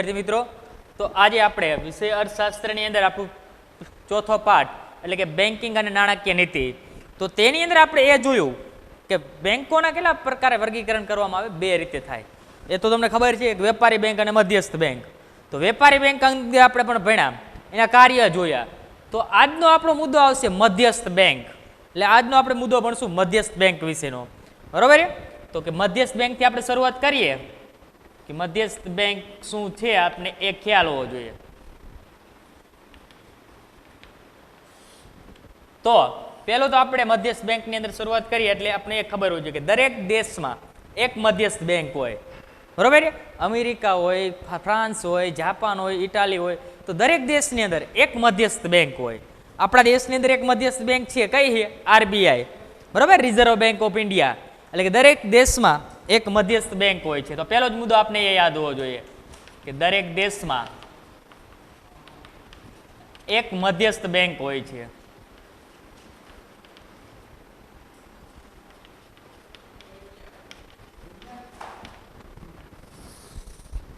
વિદ્યાર્થી મિત્રો, તો આજે આપણે વિષય અર્થશાસ્ત્રની અંદર આપણું ચોથો પાઠ એટલે કે બેન્કિંગ અને નાણાકીય નીતિ, તો તેની અંદર આપણે એ જોયું કે બેંકોના કેટલા પ્રકારે વર્ગીકરણ કરવામાં આવે, બે રીતે થાય. એ તો તમને ખબર છે, એક વેપારી બેંક અને મધ્યસ્થ બેંક. તો વેપારી બેંક અંગે આપણે પણ ભણ્યા, એના કાર્ય જોયા. તો આજનો આપણો મુદ્દો આવશે મધ્યસ્થ બેંક. એટલે આજનો આપણે મુદ્દો ભણશું મધ્યસ્થ બેંક વિશેનો, બરોબર છે. તો કે મધ્યસ્થ બેંકથી આપણે શરૂઆત કરીએ કે મધ્યસ્થ બેંક શું છે આપને એ ખ્યાલ હોવો જોઈએ. તો પહેલો તો આપણે મધ્યસ્થ બેંકની અંદર શરૂઆત કરીએ એટલે આપણે એ ખબર હોવી જોઈએ કે દરેક દેશમાં એક મધ્યસ્થ બેંક હોય, બરોબર. અમેરિકા હોય, ફ્રાન્સ હોય, જાપાન હોય, ઇટાલી હોય, તો દરેક દેશની અંદર એક મધ્યસ્થ બેંક હોય. આપણા દેશની અંદર એક મધ્યસ્થ બેંક છે, કઈ છે? આરબીઆઈ, બરોબર, રિઝર્વ બેંક ઓફ ઇન્ડિયા. એટલે કે દરેક દેશમાં એક મધ્યસ્થ બેંક હોય છે. તો પહેલો જ મુદ્દો આપણે એ યાદ હોવો જોઈએ કે દરેક દેશમાં એક મધ્યસ્થ બેંક હોય છે.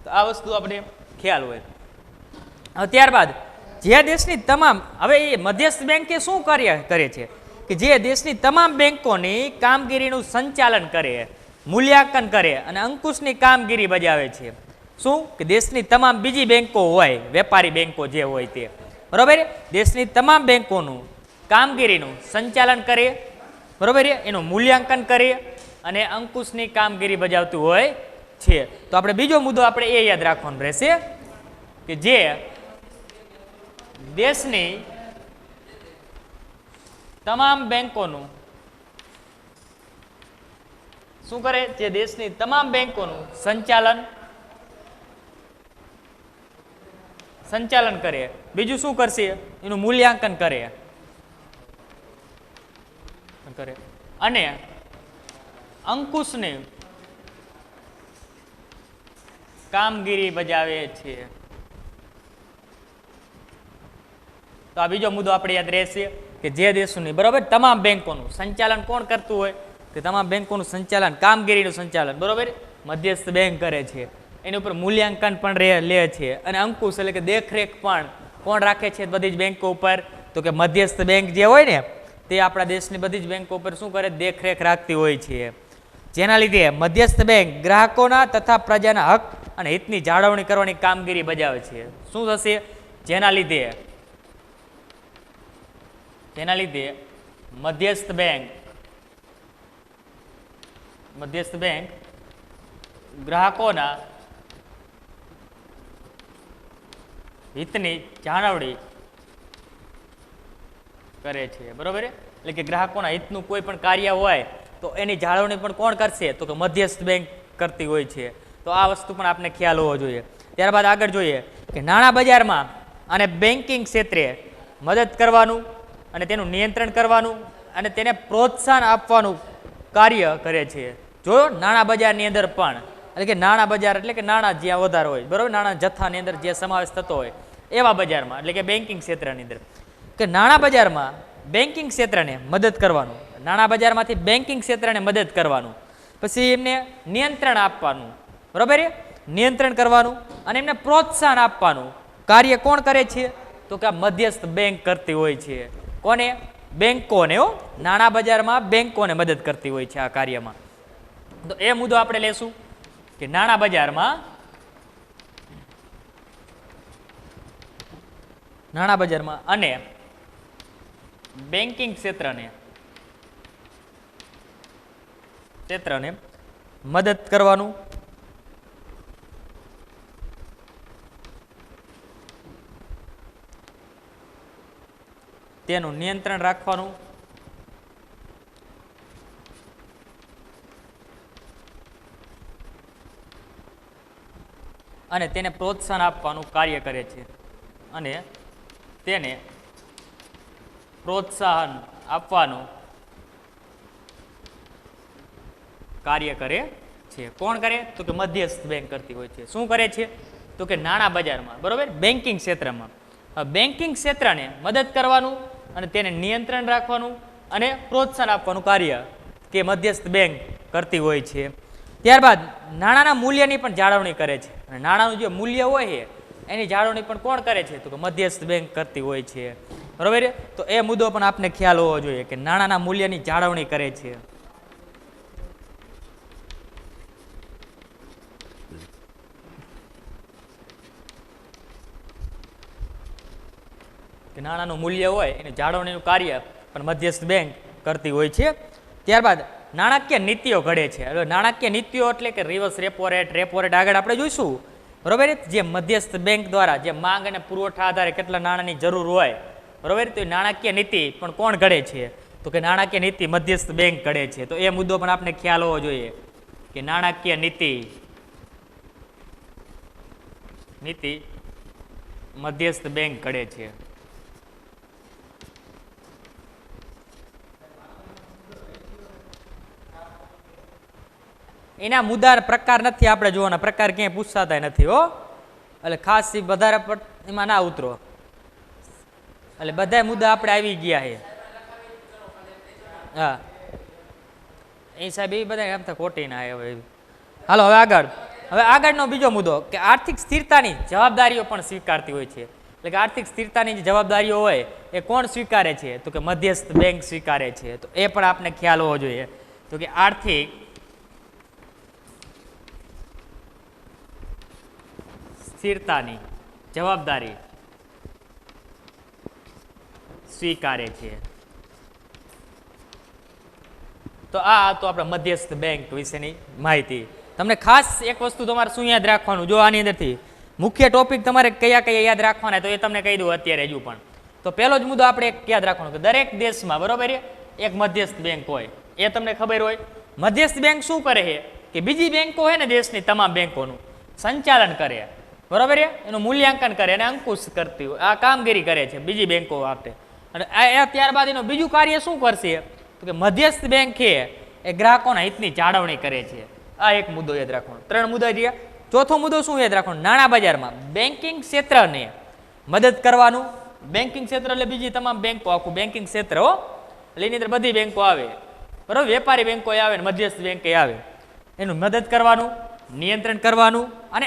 તો આ વસ્તુ આપણે ખ્યાલ હોય. ત્યારબાદ જે દેશની તમામ, હવે એ મધ્યસ્થ બેંક શું કાર્ય કરે છે કે જે દેશની તમામ બેંકોની કામગીરીનું સંચાલન કરે, મૂલ્યાંકન કરે અને અંકુશની કામગીરી બજાવે છે. શું કે દેશની તમામ બીજી બેંકો હોય, વેપારી બેંકો જે હોય તે, બરોબર, દેશની તમામ બેંકોનું કામગીરીનું સંચાલન કરે, બરોબર, એનું મૂલ્યાંકન કરે અને અંકુશની કામગીરી બજાવતું હોય છે. તો આપણે બીજો મુદ્દો આપણે એ યાદ રાખવાનો રહેશે કે જે દેશની તમામ બેંકોનું શું કરે? જે દેશની તમામ બેંકોનું સંચાલન કરે. બીજું શું કરશે? એનું મૂલ્યાંકન કરે અને અંકુશની કામગીરી બજાવે છે. તો આ બીજો મુદ્દો આપણે યાદ રહેશે કે જે દેશોની, બરોબર, તમામ બેંકોનું સંચાલન કોણ કરતું હોય? કે તમામ બેંકોનું સંચાલન, કામગીરીનું સંચાલન, બરોબર, મધ્યસ્થ બેંક કરે છે. એની ઉપર મૂલ્યાંકન પણ લે છે અને અંકુશ એટલે કે દેખરેખ પણ કોણ રાખે છે બધી જ બેંકો ઉપર? તો કે મધ્યસ્થ બેંક જે હોય ને તે આપણા દેશની બધી જ બેંકો ઉપર શું કરે? દેખરેખ રાખતી હોય છે. જેના લીધે મધ્યસ્થ બેંક ગ્રાહકોના તથા પ્રજાના હક અને હિતની જાળવણી કરવાની કામગીરી બજાવે છે. શું થશે? જેના લીધે મધ્યસ્થ બેંક ગ્રાહકોના હિતની જાળવણી કરે છે, બરોબર. એટલે કે ગ્રાહકોના હિતનું કોઈ પણ કાર્ય હોય તો એની જાળવણી પણ કોણ કરશે? તો કે મધ્યસ્થ બેંક કરતી હોય છે. તો આ વસ્તુ પણ આપણે ખ્યાલ હોવો જોઈએ. ત્યારબાદ આગળ જોઈએ કે નાણાં બજારમાં અને બેન્કિંગ ક્ષેત્રે મદદ કરવાનું અને તેનું નિયંત્રણ કરવાનું અને તેને પ્રોત્સાહન આપવાનું કાર્ય કરે છે. જો નાણાં બજારની અંદર પણ, એટલે કે નાણાં બજાર એટલે કે નાણાં જ્યાં વધારે હોય, બરાબર, નાણાં જથ્થાની અંદર જે સમાવેશ થતો હોય એવા બજારમાં, એટલે કે બેન્કિંગ ક્ષેત્રની અંદર, કે નાણાં બજારમાં બેન્કિંગ ક્ષેત્રને મદદ કરવાનું, નાણાં બજારમાંથી બેન્કિંગ ક્ષેત્રને મદદ કરવાનું, પછી એમને નિયંત્રણ આપવાનું, બરાબર, નિયંત્રણ કરવાનું અને એમને પ્રોત્સાહન આપવાનું કાર્ય કોણ કરે છે? તો કે આ મધ્યસ્થ બેંક કરતી હોય છે. કોને? બેંકોને. નાણાં બજારમાં બેંકોને મદદ કરતી હોય છે આ કાર્યમાં. તો એ મુદ્દો આપણે લેશું કે નાણાં બજારમાં અને બેન્કિંગ ક્ષેત્રને મદદ કરવાનું તેનું નિયંત્રણ રાખવાનું અને તેને પ્રોત્સાહન આપવાનું કાર્ય કરે છે. અને તેને પ્રોત્સાહન આપવાનું કાર્ય કરે છે. કોણ કરે? તો કે મધ્યસ્થ બેંક કરતી હોય છે. શું કરે છે? તો કે નાણાં બજારમાં, બરોબર, બેન્કિંગ ક્ષેત્રમાં બેન્કિંગ ક્ષેત્રને મદદ કરવાનું અને તેને નિયંત્રણ રાખવાનું અને પ્રોત્સાહન આપવાનું કાર્ય કે મધ્યસ્થ બેંક કરતી હોય છે. ત્યારબાદ નાણાંના મૂલ્યની પણ જાળવણી કરે છે. અને નાણાંનું જે મૂલ્ય હોય છે એની જાળવણી પણ કોણ કરે છે? તો કે મધ્યસ્થ બેંક કરતી હોય છે, બરોબર છે. તો એ મુદ્દો પણ આપને ખ્યાલ હોવો જોઈએ કે નાણાંના મૂલ્યની જાળવણી કરે છે. કે નાણાંનું મૂલ્ય હોય એની જાળવણીનું કાર્ય પણ મધ્યસ્થ બેંક કરતી હોય છે. ત્યારબાદ નાણાકીય નીતિઓ ઘડે છે. હવે નાણાકીય નીતિઓ એટલે કે રિવર્સ રેપો રેટ આગળ આપણે જોઈશું, બરોબર. જે મધ્યસ્થ બેંક દ્વારા જે માંગ અને પુરવઠા આધારે કેટલા નાણાંની જરૂર હોય, બરોબર, તો એ નાણાકીય નીતિ પણ કોણ ઘડે છે? તો કે નાણાકીય નીતિ મધ્યસ્થ બેંક ઘડે છે. તો એ મુદ્દો પણ આપણે ખ્યાલ હોવો જોઈએ કે નાણાકીય નીતિ મધ્યસ્થ બેંક ઘડે છે. એના મુદ્દા પ્રકાર નથી આપણે જોવાના, પ્રકાર ક્યાંય પૂછાતા નથી હો, એટલે ખાસ વધારે એમાં ના ઉતરો, એટલે બધા મુદ્દા આપણે આવી ગયા છે. હા એ સાહેબ એ બધા એમ તો ખોટી ના હવે. હાલો હવે આગળનો બીજો મુદ્દો કે આર્થિક સ્થિરતાની જવાબદારીઓ પણ સ્વીકારતી હોય છે. એટલે કે આર્થિક સ્થિરતાની જે જવાબદારીઓ હોય એ કોણ સ્વીકારે છે? તો કે મધ્યસ્થ બેંક સ્વીકારે છે. તો એ પણ આપણે ખ્યાલ હોવો જોઈએ. તો કે આર્થિક સ્થિરતાની જવાબદારી સ્વીકારે છે. તો આ તો આપણે મધ્યસ્થ બેંક વિશેની માહિતી. તમને ખાસ એક વસ્તુ તમારે શું યાદ રાખવાનું, જો આની અંદરથી મુખ્ય ટોપિક તમારે કયા કયા યાદ રાખવાના, તો એ તમને કહી દઉં અત્યારે હજુ પણ. તો પહેલો જ મુદ્દો આપણે એક યાદ રાખવાનો કે દરેક દેશમાં, બરોબર, એક મધ્યસ્થ બેંક હોય. એ તમને ખબર હોય. મધ્યસ્થ બેંક શું કરે છે કે બીજી બેંકો હોય ને દેશની તમામ બેંકોનું સંચાલન કરે, બરોબર, એનું મૂલ્યાંકન કરે અને અંકુશ કરતી હોય, આ કામગીરી કરે છે બીજી બેંકો માટે. અને ત્યારબાદ એનું બીજું કાર્ય શું કરશે? તો કે મધ્યસ્થ બેંક છે એ ગ્રાહકોના હિતની જાળવણી કરે છે. આ એક મુદ્દો યાદ રાખવાનો. 3 મુદ્દા રહ્યા. ચોથો મુદ્દો શું યાદ રાખવાનો? નાણાં બજારમાં બેન્કિંગ ક્ષેત્રને મદદ કરવાનું. બેન્કિંગ ક્ષેત્ર એટલે બીજી તમામ બેંકો, આખું બેન્કિંગ ક્ષેત્ર હો, એટલે એની અંદર બધી બેંકો આવે, બરોબર, વેપારી બેંકો આવે ને મધ્યસ્થ બેંક આવે. એનું મદદ કરવાનું, નિયંત્રણ કરવાનું અને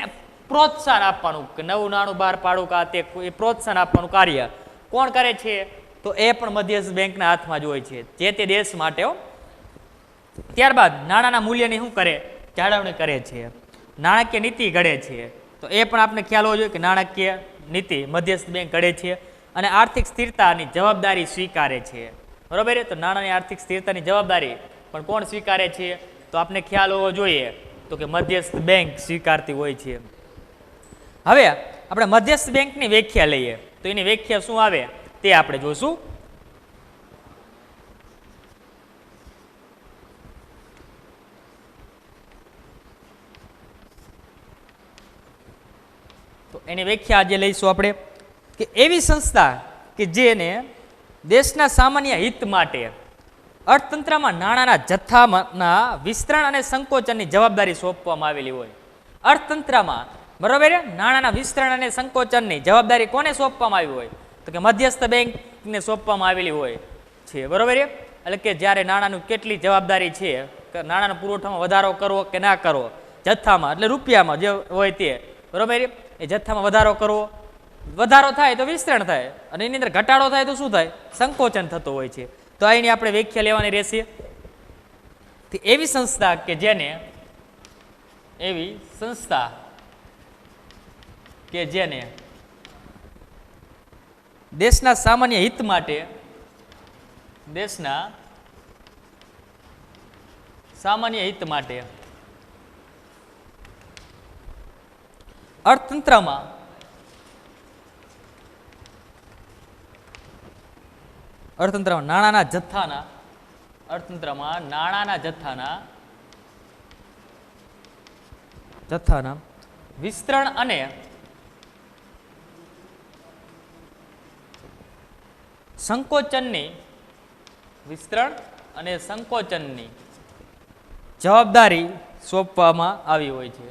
પ્રોત્સાહન આપવાનું કે નવું નાણું બહાર પાડવું કે તે પ્રોત્સાહન આપવાનું કાર્ય કોણ કરે છે? તો એ પણ મધ્યસ્થ બેંકના હાથમાં જ હોય છે, જે તે દેશ માટે હો. ત્યારબાદ નાણાંના મૂલ્યની શું કરે? જાળવણી કરે છે. નાણાકીય નીતિ ઘડે છે. તો એ પણ આપણે ખ્યાલ હોવો જોઈએ કે નાણાકીય નીતિ મધ્યસ્થ બેંક ઘડે છે. અને આર્થિક સ્થિરતાની જવાબદારી સ્વીકારે છે, બરોબર. તો નાણાંની આર્થિક સ્થિરતાની જવાબદારી પણ કોણ સ્વીકારે છે? તો આપણે ખ્યાલ હોવો જોઈએ તો કે મધ્યસ્થ બેંક સ્વીકારતી હોય છે. હવે આપણે મધ્યસ્થ બેંકની વ્યાખ્યા લઈએ તો એની વ્યાખ્યા શું આવે તે આપણે જોશું. તો એની વ્યાખ્યા આજે લઈશું આપણે કે એવી સંસ્થા કે જેને દેશના સામાન્ય હિત માટે અર્થતંત્રમાં નાણાંના જથ્થાના વિસ્તરણ અને સંકોચનની જવાબદારી સોંપવામાં આવેલી હોય. અર્થતંત્રમાં, બરોબર, નાણાંના વિસ્તરણ અને સંકોચનની જવાબદારી કોને સોંપવામાં આવી હોય? તો કે મધ્યસ્થ બેંકને સોંપવામાં આવેલી હોય છે, બરોબર. એટલે કે જ્યારે નાણાંનું કેટલી જવાબદારી છે કે નાણાંના પુરવઠામાં વધારો કરવો કે ના કરવો, જથ્થામાં એટલે રૂપિયામાં જે હોય તે, બરોબર, એ જથ્થામાં વધારો કરવો, વધારો થાય તો વિસ્તરણ થાય અને એની અંદર ઘટાડો થાય તો શું થાય? સંકોચન થતો હોય છે. તો અહીંની આપણે વ્યાખ્યા લેવાની રહેશે. એવી સંસ્થા કે જેને દેશના સામાન્ય હિત માટે અર્થતંત્રમાં નાણાંના જથ્થાના વિસ્તરણ અને સંકોચનની જવાબદારી સોંપવામાં આવી હોય છે.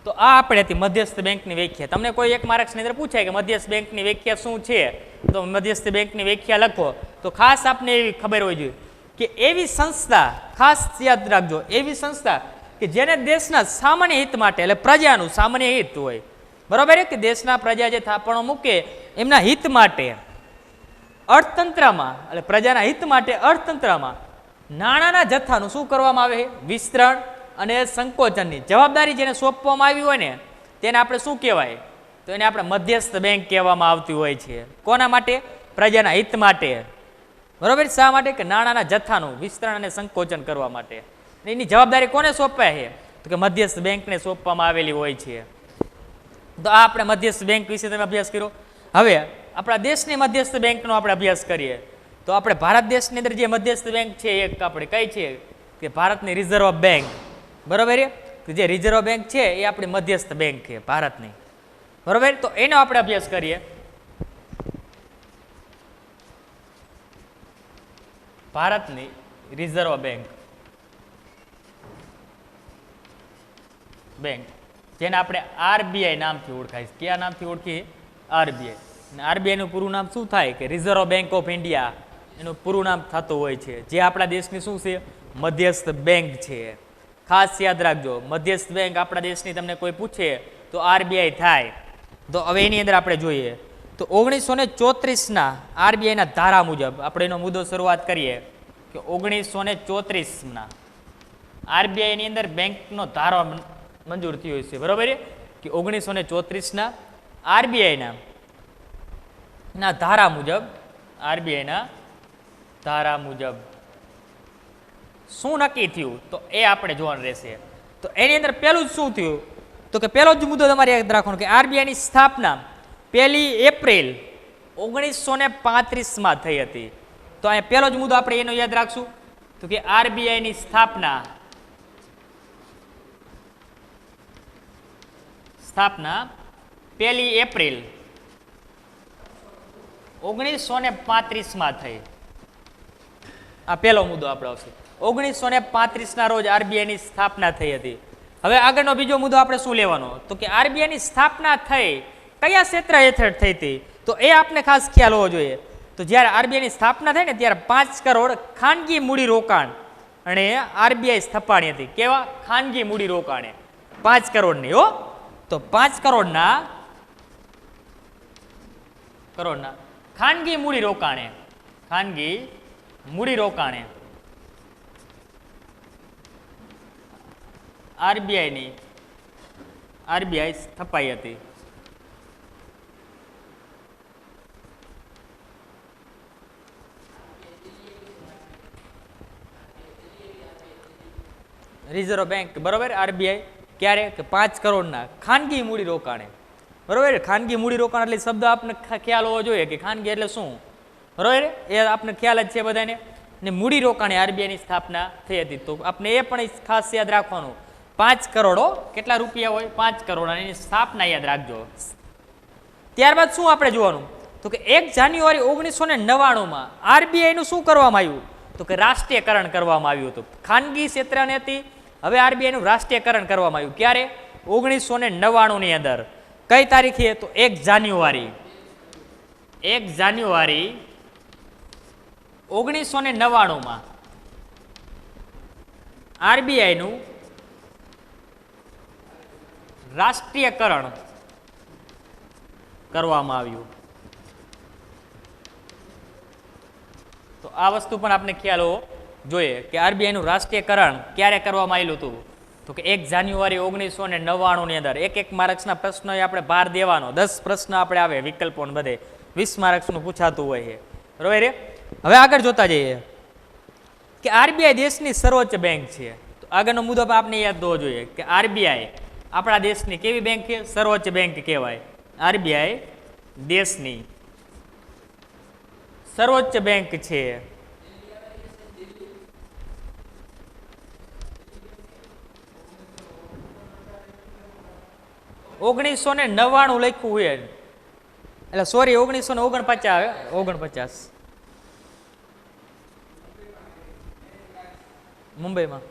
તો આ આપણે હતી મધ્યસ્થ બેંકની વ્યાખ્યા. તમને કોઈ એક માર્ક્સની અંદર પૂછાય કે મધ્યસ્થ બેંકની વ્યાખ્યા શું છે, તો મધ્યસ્થ બેંકની વ્યાખ્યા લખો. તો ખાસ આપને એવી ખબર હોવી જોઈએ કે એવી સંસ્થા, ખાસ યાદ રાખજો, એવી સંસ્થા કે જેને દેશના સામાન્ય હિત માટે, એટલે પ્રજાનું સામાન્ય હિત હોય, બરાબર, કે દેશના પ્રજા જે થાપણો મૂકે એમના હિત માટે અર્થતંત્રમાં, એટલે પ્રજાના હિત માટે અર્થતંત્રમાં નાણાંના જથ્થાનું શું કરવામાં આવે છે? વિસ્તરણ અને સંકોચનની જવાબદારી જેને સોંપવામાં આવી હોય ને તેને આપણે શું કહેવાય? તો એને આપણે મધ્યસ્થ બેંક કહેવામાં આવતી હોય છે. કોના માટે? પ્રજાના હિત માટે, બરાબર. શા માટે? કે નાણાંના જથ્થાનું વિસ્તરણ અને સંકોચન કરવા માટે. એની જવાબદારી કોને સોંપાય છે? તો કે મધ્યસ્થ બેંકને સોંપવામાં આવેલી હોય છે. તો આ આપણે મધ્યસ્થ બેંક વિશે તમે અભ્યાસ કર્યો. હવે આપણા દેશની મધ્યસ્થ બેંકનો આપણે અભ્યાસ કરીએ તો આપણે ભારત દેશની અંદર જે મધ્યસ્થ બેંક છે એક આપણે કઈ છે? કે ભારતની રિઝર્વ બેંક, બરાબર. કે જે રિઝર્વ બેંક છે એ આપણી મધ્યસ્થ બેંક છે ભારતની, બરાબર. તો એનો આપણે અભ્યાસ કરીએ. ભારતની રિઝર્વ બેંક જેને આપણે આરબીઆઈ નામથી ઓળખાય છે. કયા નામથી ઓળખીએ? આરબીઆઈ. અને આરબીઆઈનું પૂરું નામ શું થાય? કે રિઝર્વ બેંક ઓફ ઇન્ડિયા એનું પૂરું નામ થતું હોય છે. જે આપણા દેશની શું છે? મધ્યસ્થ બેંક છે. ખાસ યાદ રાખજો, મધ્યસ્થ બેંક આપણા દેશની તમને કોઈ પૂછે તો આરબીઆઈ થાય. તો હવે એની અંદર આપણે જોઈએ તો 1934ના આરબીઆઈના ધારા મુજબ આપણે એનો મુદ્દો શરૂઆત કરીએ કે 1934ના આરબીઆઈની અંદર બેંકનો ધારો મંજૂર થયો છે, બરાબર. કે 1934ના આરબીઆઈના ધારા મુજબ, આરબીઆઈના ધારા મુજબ શું નક્કી થયું તો એ આપણે જોવાનું રહેશે. તો એની અંદર પહેલું જ શું થયું તો કે પહેલો જ મુદ્દો તમારે યાદ રાખવાનો કે આરબીઆઈની સ્થાપના 1 એપ્રિલ 1935માં થઈ હતી. તો અહીંયા પહેલો જ મુદ્દો આપણે એનો યાદ રાખશું તો કે આરબીઆઈની સ્થાપના 1 એપ્રિલ 1935માં થઈ. આ પહેલો મુદ્દો આપણે આવશે. 1935ના રોજ આરબીઆઈની સ્થાપના થઈ હતી. હવે આગળનો બીજો મુદ્દો આપણે શું લેવાનો તો કે આરબીઆઈની સ્થાપના થઈ કયા ક્ષેત્ર હેઠળ થઈ હતી તો એ આપણે ખાસ ખ્યાલ હોવો જોઈએ. તો જ્યારે આરબીઆઈની સ્થાપના થઈ ને ત્યારે 5 કરોડ ખાનગી મૂડી રોકાણ અને આરબીઆઈ સ્થપાણી હતી. કેવા? ખાનગી મૂડી રોકાણે 5 કરોડની હો. તો 5 કરોડના ખાનગી મૂડી રોકાણે આરબીઆઈ સ્થપાઈ હતી. રિઝર્વ બેંક, બરોબર. આરબીઆઈ ક્યારે? કે 5 કરોડના ખાનગી મૂડી રોકાણે, બરોબર. ખાનગી મૂડી રોકાણ એટલે શબ્દ આપને ખ્યાલ હોવો જોઈએ કે ખાનગી એટલે શું, બરોબર. એ આપને ખ્યાલ જ છે બધાને. ને મૂડી રોકાણે આરબીઆઈની સ્થાપના થઈ હતી. તો આપણે એ પણ ખાસ યાદ રાખવાનું 5 કરોડો કેટલા રૂપિયા હોય? 5 કરોડ. એની સ્થાપના યાદ રાખજો. ત્યારબાદ શું આપણે જોવાનું તો કે 1 જાન્યુઆરી 1999માં આરબીઆઈનું શું કરવામાં આવ્યું તો કે રાષ્ટ્રીયકરણ કરવામાં આવ્યું હતું. ખાનગી ક્ષેત્રની હતી, હવે આરબીઆઈનું રાષ્ટ્રીયકરણ કરવામાં આવ્યું. ક્યારે? 1999ની અંદર. કઈ તારીખે? તો 1 જાન્યુઆરી 1999માં આરબીઆઈનું રાષ્ટ્રીયકરણ કરવામાં આવ્યું. તો આ વસ્તુ પણ આપણે ખ્યાલ હોવો જોઈએ કે આરબીઆઈનું રાષ્ટ્રીયકરણ ક્યારે કરવામાં આવેલું હતું તો કે 1 જાન્યુઆરી 1999ની અંદર. એક માર્ક્સના પ્રશ્નો આપણે ભાર દેવાનો. 10 પ્રશ્ન આપણે આવે વિકલ્પોને બધે 20 માર્ક્સનું પૂછાતું હોય છે, બરોબર. હવે આગળ જોતા જઈએ કે આરબીઆઈ દેશની સર્વોચ્ચ બેંક છે. તો આગળનો મુદ્દો આપણે યાદ હોવો જોઈએ કે આરબીઆઈ આપણા દેશની કેવી બેંક છે? સર્વોચ્ચ બેંક કહેવાય. આરબીઆઈ દેશની સર્વોચ્ચ બેંક છે. $1999 લખ્યું હોય એટલે સોરી 1949 આવે. 49 મુંબઈમાં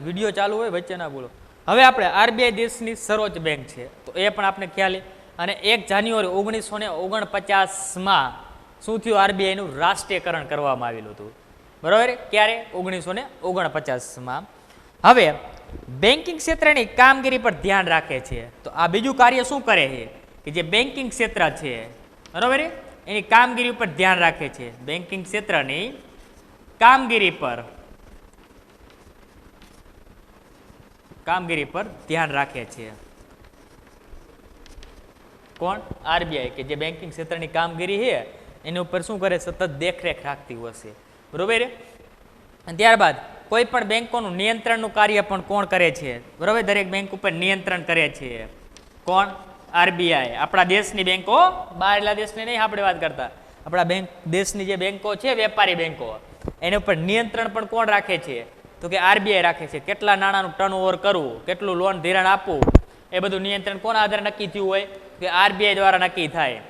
વિડીયો ચાલુ હોય વચ્ચે ના બોલો. હવે આપણે આરબીઆઈ દેશની સર્વોચ્ચ બેંક છે, તો એ પણ આપણે ખ્યાલ. અને 1 જાન્યુઆરી 1949માં શું થયું? આરબીઆઈનું રાષ્ટ્રીયકરણ કરવામાં આવેલું હતું. બરાબર? ક્યારે? 1949માં. હવે બેન્કિંગ ક્ષેત્રની કામગીરી પર ધ્યાન રાખે છે. તો આ બીજું કાર્ય શું કરે છે કે જે બેન્કિંગ ક્ષેત્ર છે, બરાબર, એની કામગીરી ઉપર ધ્યાન રાખે છે. બેન્કિંગ ક્ષેત્રની કામગીરી પર ધ્યાન રાખે છે. કોણ? આરબીઆઈ, કે જે બેન્કિંગ ક્ષેત્રની કામગીરી છે એની ઉપર શું કરે? સતત દેખરેખ રાખતી હશે. બરોબર? ત્યારબાદ કોઈ પણ બેંકોનું નિયંત્રણનું કાર્ય પણ કોણ કરે છે? બરોબર, દરેક બેંક ઉપર નિયંત્રણ કરે છે. કોણ? આરબીઆઈ. આપણા દેશની બેંકો, બહારના દેશની નહીં આપણે વાત કરતા, આપણા દેશની જે બેંકો છે, વેપારી બેંકો, એની ઉપર નિયંત્રણ પણ કોણ રાખે છે? તો કે આરબીઆઈ રાખે છે. કેટલા નાણાંનું ટર્નઓવર કરવું, કેટલું લોન ધિરાણ આપવું, એ બધું નિયંત્રણ કોના આધારે નક્કી થયું હોય? કે આરબીઆઈ દ્વારા નક્કી થાય.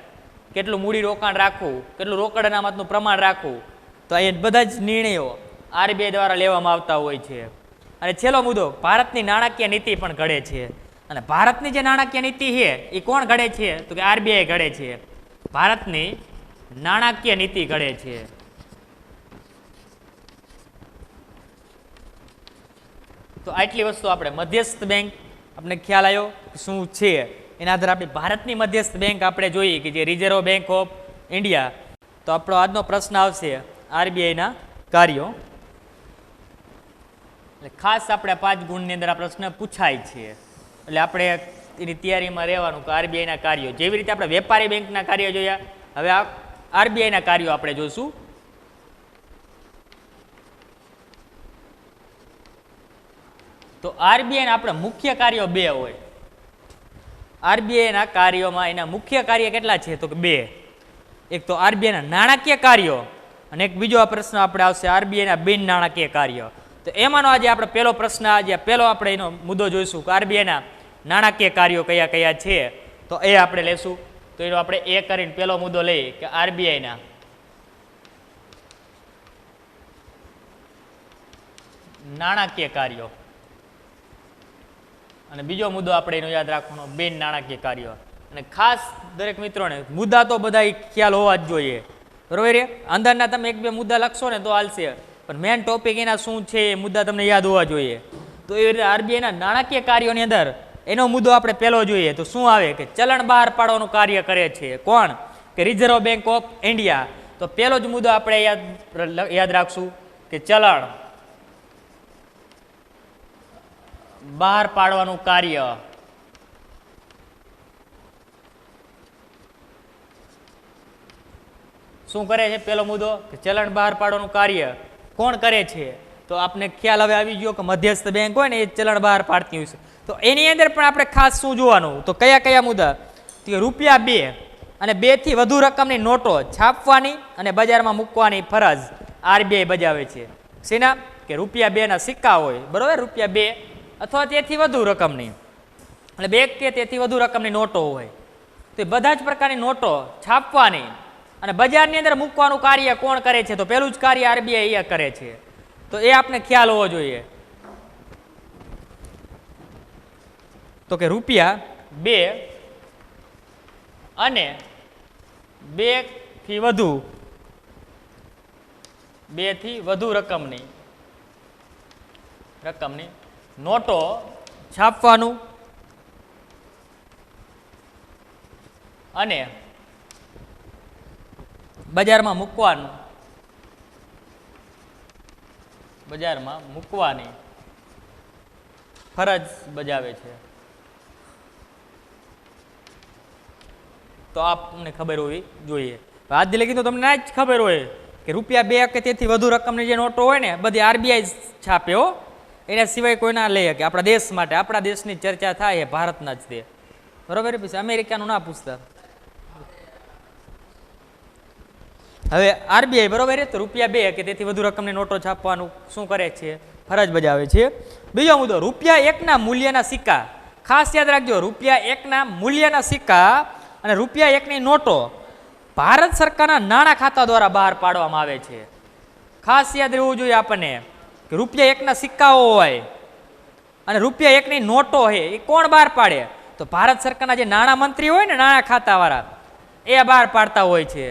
કેટલું મૂડી રોકાણ રાખવું, કેટલું રોકડ અનામતનું પ્રમાણ રાખવું, તો એ બધા જ નિર્ણયો આરબીઆઈ દ્વારા લેવામાં આવતા હોય છે. અને છેલ્લો મુદ્દો, ભારતની નાણાકીય નીતિ પણ ઘડે છે. અને ભારતની જે નાણાકીય નીતિ છે એ કોણ ઘડે છે? તો કે આરબીઆઈ ઘડે છે. ભારતની નાણાકીય નીતિ ઘડે છે. તો આટલી વસ્તુ આપણે મધ્યસ્થ બેંક આપણે ખ્યાલ આવ્યો શું છે, એના આધારે આપણી ભારતની મધ્યસ્થ બેંક આપણે જોઈએ કે જે રિઝર્વ બેંક ઓફ ઇન્ડિયા. તો આપણો આજનો પ્રશ્ન આવશે આરબીઆઈના કાર્યો. એટલે ખાસ આપણે 5 ગુણની અંદર આ પ્રશ્ન પૂછાય છે, એટલે આપણે એની તૈયારીમાં રહેવાનું કે આરબીઆઈના કાર્યો. જેવી રીતે આપણે વેપારી બેંકના કાર્યો જોયા, હવે આ આરબીઆઈના કાર્યો આપણે જોઈશું. તો આરબીઆઈના આપણે મુખ્ય કાર્યો 2 હોય. આરબીઆઈના કાર્યોમાં એના મુખ્ય કાર્ય કેટલા છે? તો કે 2. એક તો આરબીઆઈના નાણાકીય કાર્યો અને એક બીજો આ પ્રશ્ન આપણે આવશે આરબીઆઈના બિન નાણાકીય કાર્યો. તો એમાંનો આજે આપણે પહેલો પ્રશ્ન, આજે પહેલો આપણે એનો મુદ્દો જોઈશું કે આરબીઆઈના નાણાકીય કાર્યો કયા કયા છે. તો એ આપણે લેશું. તો એનો આપણે એ કરીને પહેલો મુદ્દો લઈએ કે આરબીઆઈના નાણાકીય કાર્યો. અને બીજો મુદ્દો આપણે એનો યાદ રાખવાનો બિન નાણાકીય કાર્યો. અને ખાસ દરેક મિત્રોને મુદ્દા તો બધા ખ્યાલ હોવા જ જોઈએ. બરોબર? અંદરના તમે 1-2 મુદ્દા લખશો ને તો હાલશે, પણ મેન ટોપિક એના શું છે એ મુદ્દા તમને યાદ હોવા જોઈએ. તો એ રીતે આરબીઆઈના નાણાકીય કાર્યોની અંદર એનો મુદ્દો આપણે પહેલો જોઈએ. તો શું આવે? કે ચલણ બહાર પાડવાનું કાર્ય કરે છે. કોણ? કે રિઝર્વ બેંક ઓફ ઇન્ડિયા. તો પહેલો જ મુદ્દો આપણે યાદ રાખશું કે ચલણ બહાર પાડવાનું કાર્ય. શું કરે છે? પહેલો મુદ્દો કે ચલણ બહાર પાડવાનું કાર્ય કોણ કરે છે? તો આપને ખ્યાલ હવે આવી ગયો કે મધ્યસ્થ બેંક હોય ને એ ચલણ બહાર પાડતી હોય છે. તો એની અંદર પણ આપણે ખાસ શું જોવાનું? તો કયા કયા મુદ્દા? તો રૂપિયા 2 અને 2 થી વધુ રકમની નોટો છાપવાની અને બજારમાં મૂકવાની ફરજ આરબીઆઈ બજાવે છે. શેના? કે રૂપિયા 2 ના સિક્કા હોય, બરોબર, રૂપિયા 2 અથવા તેથી વધુ રકમની, એટલે 2 કે તેથી વધુ રકમની નોટો હોય, તો એ બધા જ પ્રકારની નોટો છાપવાની અને બજારની અંદર મૂકવાનું કાર્ય કોણ કરે છે? તો પહેલું જ કાર્ય આરબીઆઈ કરે છે. તો એ આપણે ખ્યાલ હોવો જોઈએ. તો કે રૂપિયા 2 અને 2 થી વધુ રકમની નોટો છાપવાનું અને બજારમાં મૂકવાની ફરજ બજાવે છે. તો આપને ખબર હોવી જોઈએ. આજ લગી તો તમને આ જ ખબર હોય કે રૂપિયા 2 કે તેથી વધુ રકમની જે નોટો હોય ને બધી આરબીઆઈ છાપે હો, એના સિવાય કોઈ ના લઈ શકે. આપણા દેશ માટે, આપણા દેશની ચર્ચા થાય એ ભારતના જ તે, બરોબર, પછી અમેરિકાનું ના પૂછતા. હવે આરબીઆઈ, બરોબર, તો રૂપિયા 2 કે તેથી વધુ રકમની નોટો છાપવાનું શું કરે છે? ફરજ બજાવે છે. બીજો મુદ્દો, રૂપિયા 1 ના મૂલ્યના સિક્કા. ખાસ યાદ રાખજો, રૂપિયા 1 ના મૂલ્યના સિક્કા અને રૂપિયા 1 ની નોટો ભારત સરકારના નાણાં ખાતા દ્વારા બહાર પાડવામાં આવે છે. ખાસ યાદ રહેવું જોઈએ આપણને કે રૂપિયા 1 ના સિક્કાઓ હોય અને રૂપિયા એકની નોટો છે એ કોણ બહાર પાડે? તો ભારત સરકારના જે નાણાં મંત્રી હોય ને, નાણાં ખાતાવાળા, એ બહાર પાડતા હોય છે.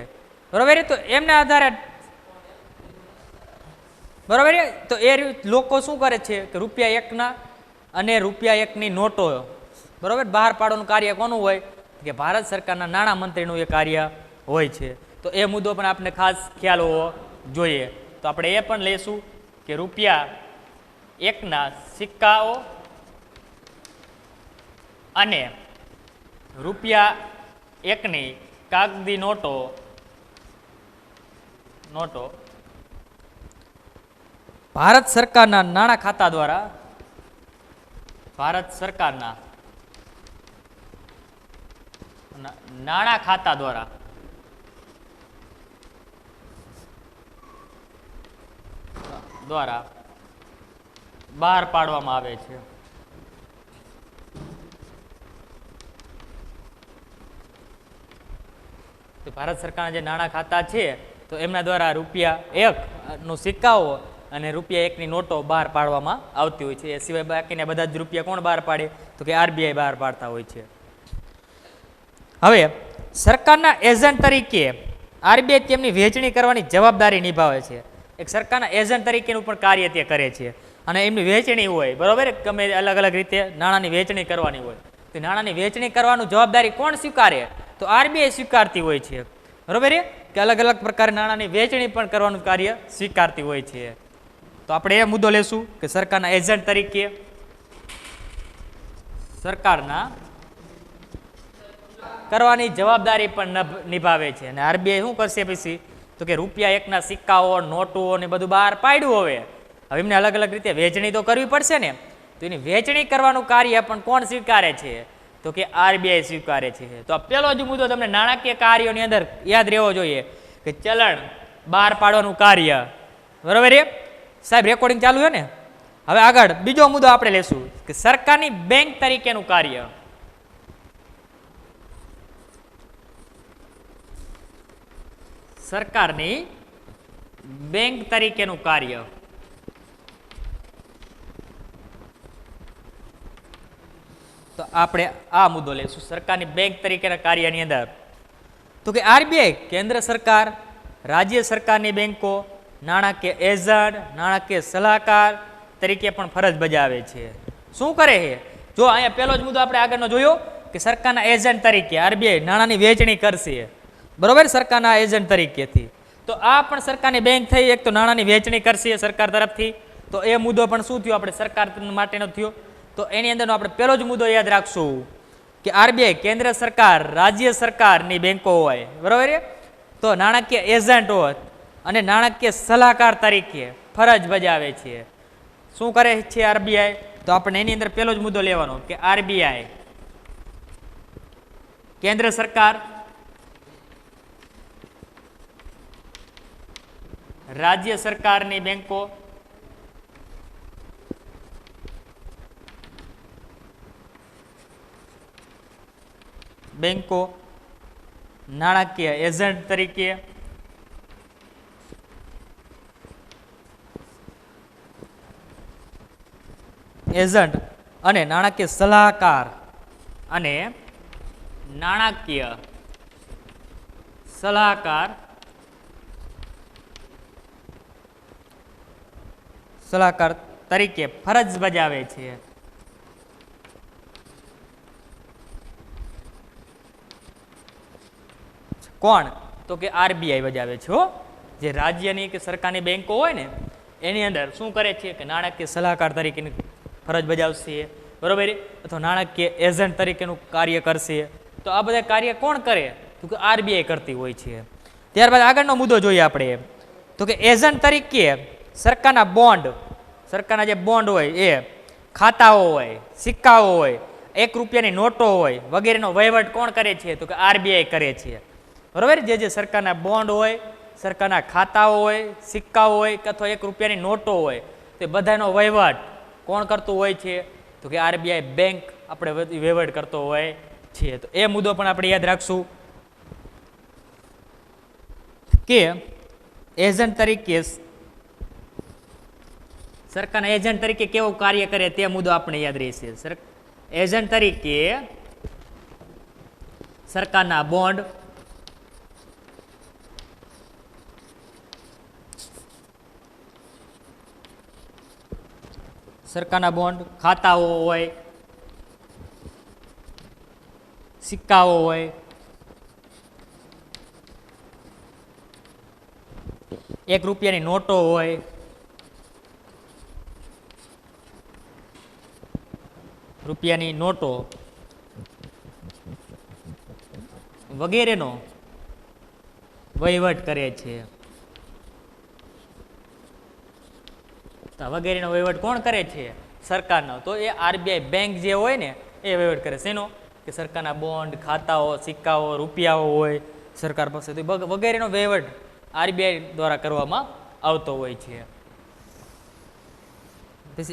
બરોબર. તો એમના આધારે બરોબર. તો એ લોકો શું કરે છે કે રૂપિયા એકના અને રૂપિયા એકની નોટો બરોબર બહાર પાડવાનું કાર્ય કોનું હોય? કે ભારત સરકારના નાણાં મંત્રીનું એ કાર્ય હોય છે. તો એ મુદ્દો પણ આપણે ખાસ ખ્યાલ હોવો જોઈએ. તો આપણે એ પણ લઈશું કે રૂપિયા એકના સિક્કાઓ અને રૂપિયા એકની કાગદી નોટો ભારત સરકારના નાણાં ખાતા દ્વારા ભારત સરકારના નાણાં ખાતા દ્વારા બહાર પાડવામાં આવે છે. તો ભારત સરકારના જે નાણાં ખાતા છે તો એમના દ્વારા રૂપિયા એક નો સિક્કાઓ અને રૂપિયા એકની નોટો બહાર પાડવામાં આવતી હોય છે. એ સિવાય બાકીના બધા જ રૂપિયા કોણ બહાર પાડે? તો કે આરબીઆઈ બહાર પાડતા હોય છે. હવે સરકારના એજન્ટ તરીકે આરબીઆઈ તેમની વહેંચણી કરવાની જવાબદારી નિભાવે છે. એક સરકારના એજન્ટ તરીકેનું પણ કાર્ય તે કરે છે અને એમની વહેંચણી હોય બરોબર, ગમે અલગ અલગ રીતે નાણાંની વહેંચણી કરવાની હોય. તો નાણાંની વહેંચણી કરવાનું જવાબદારી કોણ સ્વીકારે? તો આરબીઆઈ સ્વીકારતી હોય છે. બરોબર કે અલગ અલગ પ્રકારે નાણાંની વહેંચણી પણ કરવાનું કાર્ય સ્વીકારતી હોય છે. તો આપણે એ મુદ્દો લેશું કે સરકારના એજન્ટ તરીકે સરકારના કરવાની જવાબદારી પણ નિભાવે છે. અને આરબીઆઈ શું કરશે પછી? તો કે રૂપિયા એકના સિક્કાઓ, નોટો ને બધું બહાર પાડ્યું. હવે એમને અલગ અલગ રીતે વહેંચણી તો કરવી પડશે ને. તો એની વહેંચણી કરવાનું કાર્ય પણ કોણ સ્વીકારે છે? તો કે આરબીઆઈ સ્વીકારે છે. તો આ પહેલો જ મુદ્દો તમને નાણાકીય કાર્યોની અંદર યાદ રહેવો જોઈએ કે ચલણ બહાર પાડવાનું કાર્ય. બરોબર છે સાહેબ? રેકોર્ડિંગ ચાલુ છે ને? હવે આગળ બીજો મુદ્દો આપણે લેશું કે સરકારની બેંક તરીકેનું કાર્ય. સરકારની બેંક તરીકેનું કાર્ય. તો આપણે આ મુદ્દો લઈશું સરકારની બેંક તરીકેના કાર્યની અંદર. તો કે આરબીઆઈ કેન્દ્ર સરકાર, રાજ્ય સરકારની બેંકો, નાણાકીય એજન્ટ, નાણાકીય સલાહકાર તરીકે પણ ફરજ બજાવે છે. શું કરે છે? જો અહીંયા પહેલો જ મુદ્દો આપણે આગળનો જોયો કે સરકારના એજન્ટ તરીકે આરબીઆઈ નાણાંની વહેંચણી કરશે. બરોબર, સરકારના એજન્ટ તરીકેથી. તો આ પણ સરકારની બેંક થઈ, એક તો નાણાંની વહેંચણી કરશે સરકાર તરફથી. તો એ મુદ્દો પણ શું થયો? આપણે સરકાર માટેનો થયો. તો એની અંદરનો આપણે પહેલો જ મુદ્દો યાદ રાખશું કે આરબીઆઈ કેન્દ્ર સરકાર, રાજ્ય સરકારની બેંકો હોય બરોબર, તો નાણાકીય એજન્ટ હોય અને નાણાકીય સલાહકાર તરીકે ફરજ બજાવે છે. શું કરે છે આરબીઆઈ? તો આપણે એની અંદર પહેલો જ મુદ્દો લેવાનો કે આરબીઆઈ કેન્દ્ર સરકાર, રાજ્ય સરકારની બેંકો નાણાકીય એજન્ટ તરીકે અને નાણાકીય સલાહકાર અને નાણાકીય સલાહકાર તરીકે ફરજ બજાવે છે. કોણ? તો કે આરબીઆઈ બજાવે છે. જે રાજ્યની કે સરકારની બેંકો હોય ને એની અંદર શું કરે છે કે નાણાકીય સલાહકાર તરીકેની ફરજ બજાવશે બરોબર, અથવા નાણાકીય એજન્ટ તરીકેનું કાર્ય કરશે. તો આ બધા કાર્ય કોણ કરે? તો કે આરબીઆઈ કરતી હોય છે. ત્યારબાદ આગળનો મુદ્દો જોઈએ આપણે તો કે એજન્ટ તરીકે સરકારના બોન્ડ, સરકારના જે બોન્ડ હોય એ, ખાતાઓ હોય, સિક્કાઓ હોય, 1 રૂપિયાની નોટો હોય વગેરેનો વહીવટ કોણ કરે છે? તો કે આરબીઆઈ કરે છે. બરોબર, જે સરકારના બોન્ડ હોય, સરકારના ખાતાઓ હોય, સિક્કાઓ હોય અથવા 1 રૂપિયાની નોટો હોય તે બધાનો વહીવટ કોણ કરતું હોય છે? તો કે આરબીઆઈ બેંક આપણે વહીવટ કરતો હોય છે. તો એ મુદ્દો પણ આપણે યાદ રાખશું કે એજન્ટ તરીકે સરકારના એજન્ટ તરીકે કેવું કાર્ય કરે તે મુદ્દો આપણે યાદ રહેશે. એજન્ટ તરીકે સરકારના બોન્ડ, ખાતાઓ હોય, સિક્કાઓ હોય, 1 રૂપિયાની નોટો હોય, રૂપિયાની નોટો વગેરેનો વહીવટ કરે છે. વગેરેનો વહીવટ કોણ કરે છે? સરકારનો. તો એ આરબીઆઈ બેંક જે હોય ને એ વહીવટ કરે છે. એનો કે સરકારના બોન્ડ, ખાતાઓ, સિક્કાઓ, રૂપિયાઓ હોય સરકાર પાસે, તો વગેરેનો વહીવટ આરબીઆઈ દ્વારા કરવામાં આવતો હોય છે.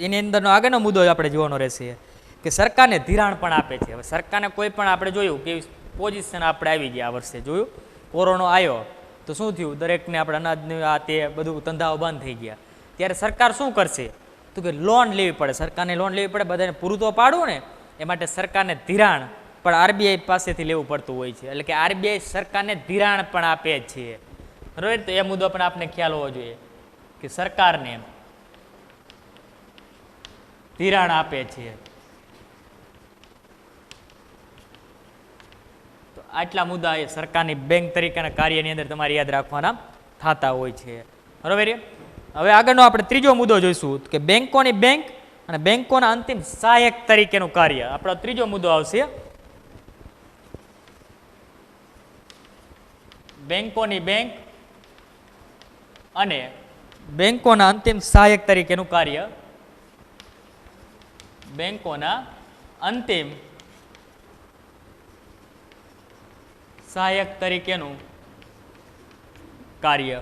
એની અંદરનો આગળનો મુદ્દો આપણે જોવાનો રહેશે કે સરકારને ધિરાણ પણ આપે છે. હવે સરકારને કોઈ પણ આપણે જોયું કે પોઝિશન આપણે આવી ગયા, આ વર્ષે જોયું કોરોના આવ્યો તો શું થયું, દરેકને આપણે અનાજને આ તે બધું ધંધાઓ બંધ થઈ ગયા. ત્યારે સરકાર શું કરશે તો કે લોન લેવી પડે, સરકારને લોન લેવી પડે, બધાને પૂરું તો પાડવું ને, એ માટે સરકારને ધિરાણ પણ આરબીઆઈ પાસેથી લેવું પડતું હોય છે. એટલે કે આરબીઆઈ સરકારને ધિરાણ પણ આપે છે. બરાબર, તો એ મુદ્દો પણ આપને ખ્યાલ હોવો જોઈએ કે સરકારને ધિરાણ આપે છે. તો આટલા મુદ્દા એ સરકારની બેંક તરીકેના કાર્યની અંદર તમારે યાદ રાખવાના થતા હોય છે. બરાબર. હવે આગળનો આપણે ત્રીજો મુદ્દો જોઈશું કે બેંકોની બેંક અને બેંકોના અંતિમ સહાયક તરીકેનું કાર્ય. આપણો ત્રીજો મુદ્દો આવશે બેંકોની બેંક અને બેંકોના અંતિમ સહાયક તરીકેનું કાર્ય. બેંકોના અંતિમ સહાયક તરીકેનું કાર્ય.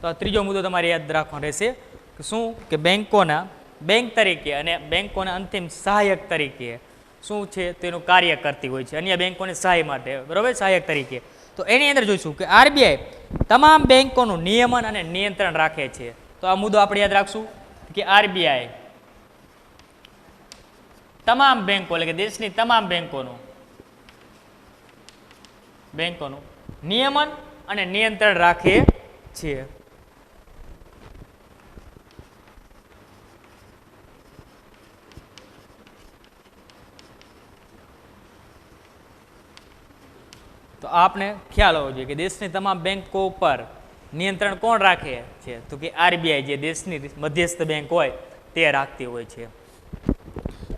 તો આ ત્રીજો મુદ્દો તમારે યાદ રાખવાનો રહેશે કે શું કે બેંકોના બેંક તરીકે અને બેંકોના અંતિમ સહાયક તરીકે શું છે તેનું કાર્ય કરતી હોય છે અન્ય બેંકોની સહાય માટે. બરાબર, સહાયક તરીકે. તો એની અંદર જોઈશું કે આરબીઆઈ તમામ બેંકોનું નિયમન અને નિયંત્રણ રાખે છે. તો આ મુદ્દો આપણે યાદ રાખશું કે આરબીઆઈ તમામ બેંકો એટલે કે દેશની તમામ બેંકોનું નિયમન અને નિયંત્રણ રાખે છે. તો આપને ખ્યાલ હોવો જોઈએ કે દેશની તમામ બેંકો ઉપર નિયંત્રણ કોણ રાખે છે તો કે આરબીઆઈ, જે દેશની મધ્યસ્થ બેંક હોય તે રાખતી હોય છે.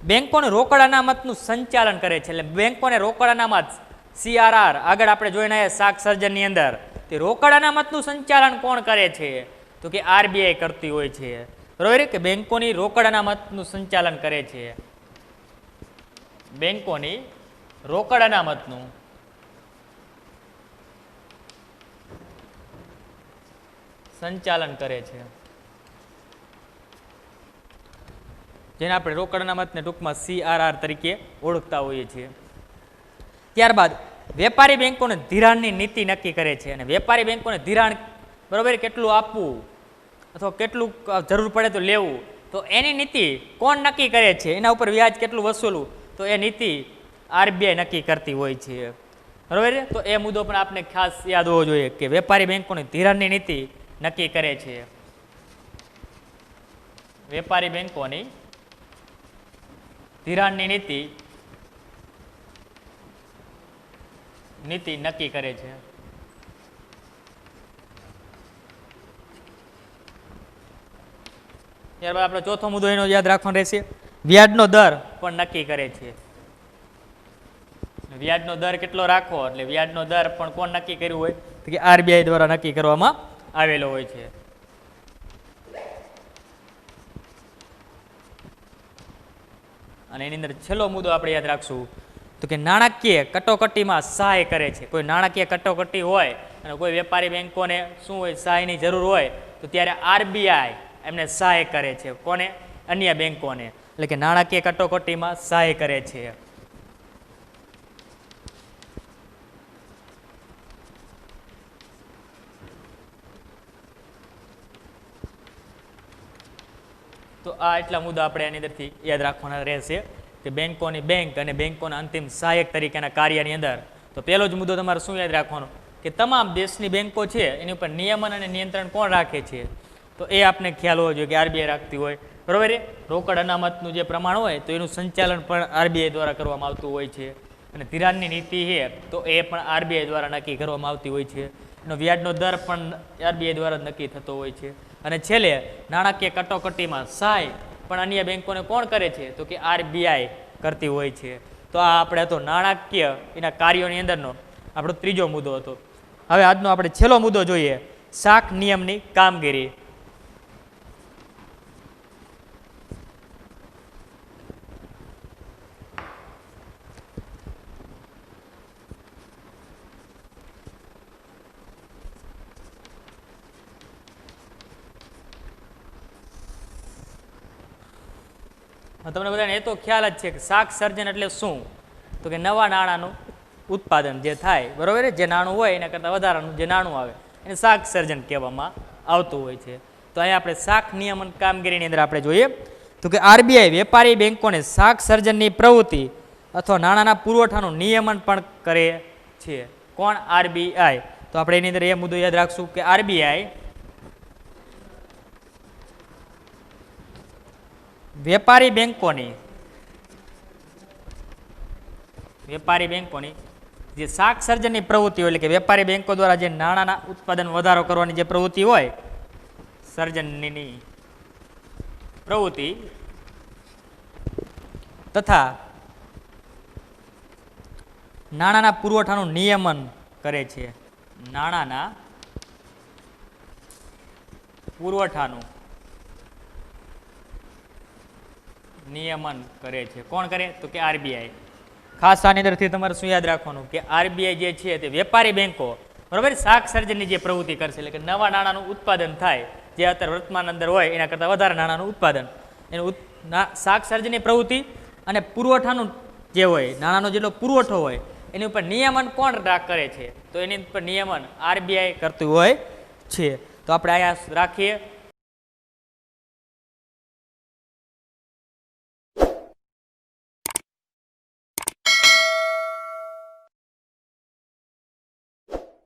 બેંકોને રોકડ અનામતનું સંચાલન કરે છે. એટલે બેંકોને રોકડ અનામત CRR આગળ આપણે જોઈને આવ્યા શાક સર્જનની અંદર, તે રોકડ અનામતનું સંચાલન કોણ કરે છે તો કે આરબીઆઈ કરતી હોય છે. બરોબર કે બેંકોની રોકડ અનામતનું સંચાલન કરે છે. બેંકોની રોકડ અનામતનું સંચાલન કરે છે, જેને આપણે રોકડ અનામતને ટૂંકમાં CRR તરીકે ઓળખતા હોઈએ છીએ. ત્યારબાદ વેપારી બેંકોને ધિરાણની નીતિ નક્કી કરે છે. અને વેપારી બેંકોને ધિરાણ બરોબર કેટલું આપવું અથવા કેટલું જરૂર પડે તો લેવું, તો એની નીતિ કોણ નક્કી કરે છે, એના ઉપર વ્યાજ કેટલું વસૂલવું, તો એ નીતિ આરબીઆઈ નક્કી કરતી હોય છે. બરોબર, તો એ મુદ્દો પણ આપણે ખાસ યાદ હોવો જોઈએ કે વેપારી બેંકોની ધિરાણની નીતિ નક્કી કરે છે. વેપારી બેંકોની ધિરાણની નીતિ નક્કી કરે છે. ત્યારબાદ આપણે ચોથો મુદ્દો એનો યાદ રાખવાનો રહેશે, વ્યાજનો દર પણ નક્કી કરે છે. વ્યાજનો દર કેટલો રાખવો, એટલે વ્યાજનો દર પણ કોણ નક્કી કર્યું હોય તો કે આરબીઆઈ દ્વારા નક્કી કરવામાં આવેલો હોય છે. અને એની અંદર છેલ્લો મુદ્દો આપણે યાદ રાખશું તો કે નાણાકીય કટોકટીમાં સહાય કરે છે. કોઈ નાણાકીય કટોકટી હોય અને કોઈ વેપારી બેંકોને શું હોય સહાયની જરૂર હોય તો ત્યારે આરબીઆઈ એમને સહાય કરે છે. કોને? અન્ય બેંકોને. એટલે કે નાણાકીય કટોકટીમાં સહાય કરે છે. તો આ એટલા મુદ્દા આપણે આની અંદરથી યાદ રાખવાના રહેશે કે બેંકોની બેંક અને બેંકોના અંતિમ સહાયક તરીકેના કાર્યની અંદર. તો પહેલો જ મુદ્દો તમારે શું યાદ રાખવાનો કે તમામ દેશની બેંકો છે એની ઉપર નિયમન અને નિયંત્રણ કોણ રાખે છે, તો એ આપણે ખ્યાલ હોવો જોઈએ કે આરબીઆઈ રાખતી હોય, બરોબર છે. રોકડ અનામતનું જે પ્રમાણ હોય તો એનું સંચાલન પણ આરબીઆઈ દ્વારા કરવામાં આવતું હોય છે, અને ધિરાણની નીતિ છે તો એ પણ આરબીઆઈ દ્વારા નક્કી કરવામાં આવતી હોય છે, એનો વ્યાજનો દર પણ આરબીઆઈ દ્વારા નક્કી થતો હોય છે, અને છેલ્લે નાણાકીય કટોકટીમાં સહાય પણ અન્ય બેંકોને કોણ કરે છે, તો કે આરબીઆઈ કરતી હોય છે. તો આ આપણે તો નાણાકીય એના કાર્યોની અંદરનો આપણો ત્રીજો મુદ્દો હતો. હવે આજનો આપણે છેલ્લો મુદ્દો જોઈએ, શાખ નિયમની કામગીરી. તમને બધાને એ તો ખ્યાલ જ છે કે શાક સર્જન એટલે શું, તો કે નવા નાણાંનું ઉત્પાદન જે થાય, બરોબર, જે નાણું હોય એના કરતાં વધારાનું જે નાણું આવે એને શાક સર્જન કહેવામાં આવતું હોય છે. તો અહીંયા આપણે શાક નિયમન કામગીરીની અંદર આપણે જોઈએ તો કે આરબીઆઈ વેપારી બેંકોને શાક સર્જનની પ્રવૃત્તિ અથવા નાણાંના પુરવઠાનું નિયમન પણ કરે છે. કોણ? આરબીઆઈ. તો આપણે એની અંદર એ મુદ્દો યાદ રાખશું કે આરબીઆઈ વેપારી બેંકોની જે શાક સર્જનની પ્રવૃત્તિ હોય, એટલે કે વેપારી બેંકો દ્વારા જે નાણાંના ઉત્પાદન વધારો કરવાની જે પ્રવૃત્તિ હોય, સર્જનની પ્રવૃત્તિ તથા નાણાંના પુરવઠાનું નિયમન કરે છે. નાણાંના પુરવઠાનું નિયમન કરે છે. કોણ કરે? તો કે આરબીઆઈ. ખાસ આની અંદરથી તમારે શું યાદ રાખવાનું કે આરબીઆઈ જે છે તે વેપારી બેંકો, બરોબર, શાક સર્જનની જે પ્રવૃત્તિ કરશે, એટલે કે નવા નાણાંનું ઉત્પાદન થાય જે અત્યારે વર્તમાન અંદર હોય એના કરતાં વધારે નાણાંનું ઉત્પાદન, એનું શાક સર્જનની પ્રવૃત્તિ અને પુરવઠાનું જે હોય, નાણાંનો જેટલો પુરવઠો હોય એની ઉપર નિયમન કોણ કરે છે, તો એની ઉપર નિયમન આરબીઆઈ કરતું હોય છે. તો આપણે અહીંયા રાખીએ.